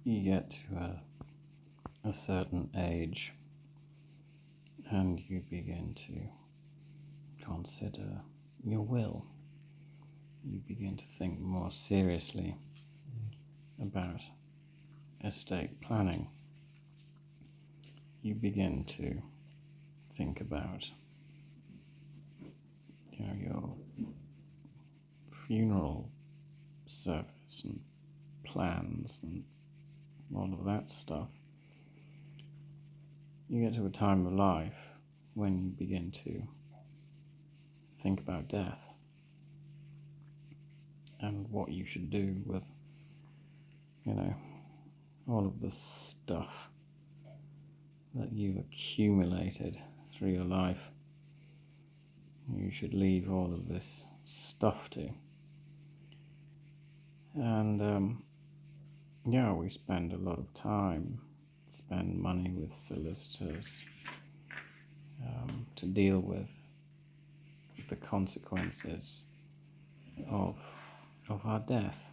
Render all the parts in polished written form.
you get to a certain age and you begin to consider your will. You begin to think more seriously about estate planning. You begin to think about your funeral service and plans and all of that stuff. You get to a time of life when you begin to think about death and what you should do with, all of the stuff that you've accumulated through your life. You should leave all of this stuff to. And we spend a lot of time, spend money with solicitors to deal with the consequences of our death.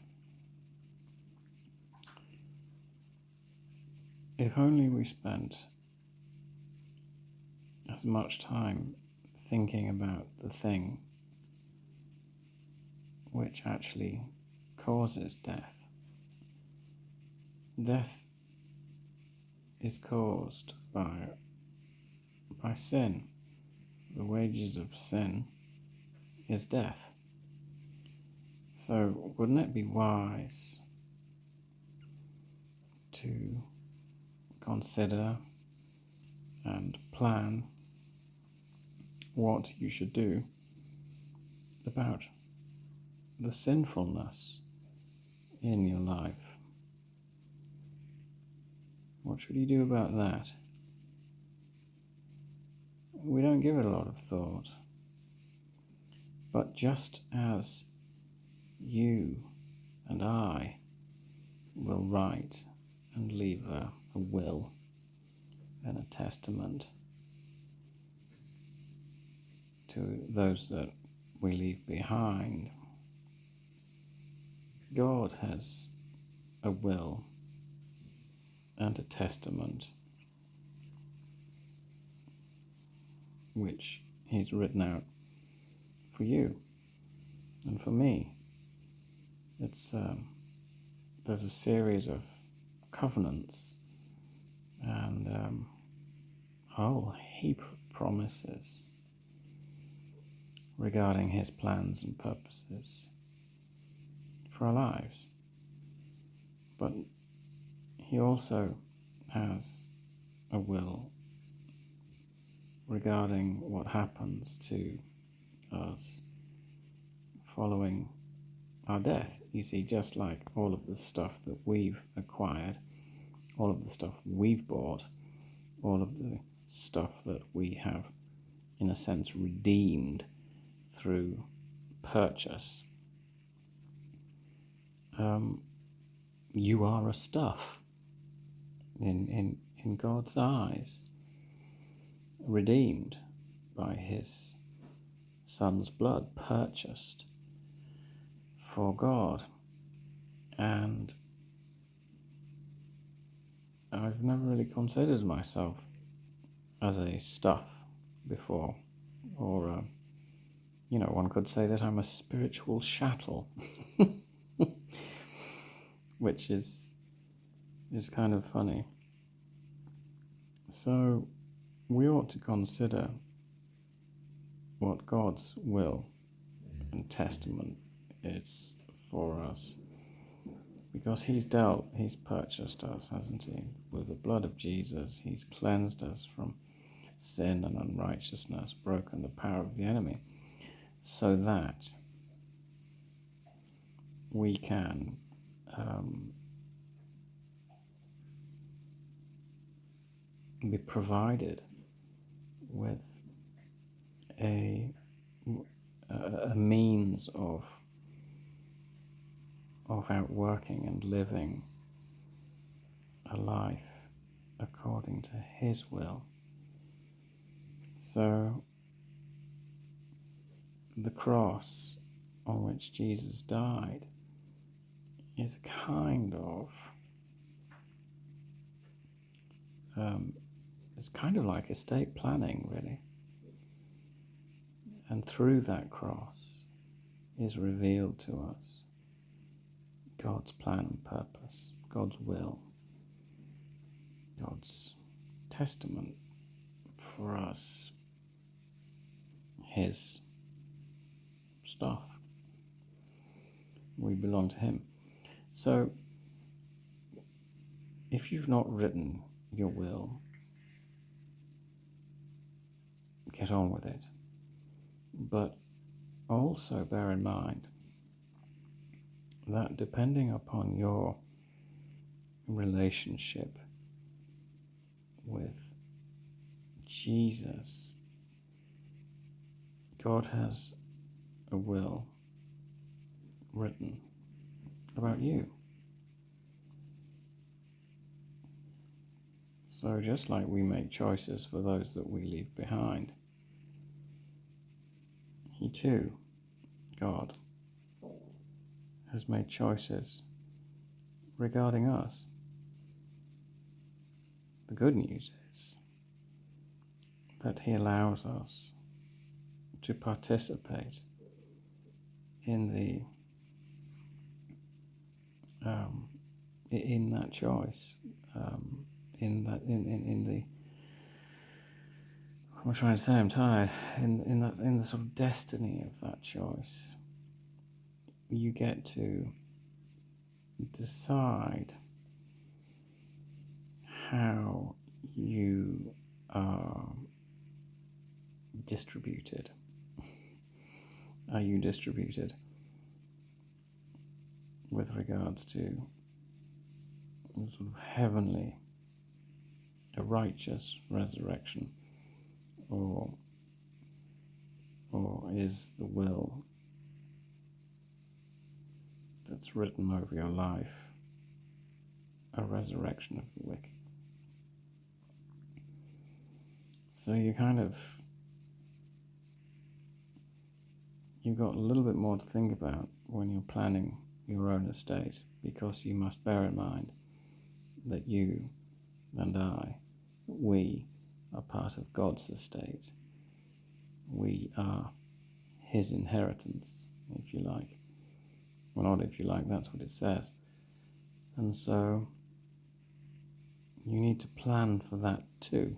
If only we spent as much time thinking about the thing which actually causes death. Death is caused by sin. The wages of sin is death. So wouldn't it be wise to consider and plan what you should do about the sinfulness in your life? What should you do about that? We don't give it a lot of thought. But just as you and I will write and leave a will and a testament to those that we leave behind, God has a will and a testament which He's written out for you and for me. There's a series of covenants and a whole heap of promises regarding His plans and purposes for our lives. But He also has a will regarding what happens to us following our death. You see, just like all of the stuff that we've acquired, all of the stuff we've bought, all of the stuff that we have, in a sense, redeemed through purchase, you are a stuff in God's eyes, redeemed by His Son's blood, purchased for God. And I've never really considered myself as a stuff before, or one could say that I'm a spiritual chattel, which is kind of funny. So we ought to consider what God's will and testament is for us, because He's purchased us, hasn't He? With the blood of Jesus, He's cleansed us from sin and unrighteousness, broken the power of the enemy, so that we can be provided with a means of outworking and living a life according to His will. So the cross on which Jesus died is a kind of it's kind of like estate planning, really. And through that cross is revealed to us God's plan and purpose, God's will, God's testament for us, His stuff. We belong to Him. So, if you've not written your will, get on with it. But also bear in mind that depending upon your relationship with Jesus, God has a will written about you. So just like we make choices for those that we leave behind, He too, God, has made choices regarding us. The good news is that He allows us to participate in that choice, in the. I'm trying to say, I'm tired. In the sort of destiny of that choice, you get to decide how you are distributed. Are you distributed with regards to sort of heavenly, a righteous resurrection, or is the will that's written over your life a resurrection of the wicked? So you've got a little bit more to think about when you're planning your own estate, because you must bear in mind that you and we are part of God's estate. We are His inheritance, if you like. Well, not if you like, that's what it says. And so you need to plan for that too.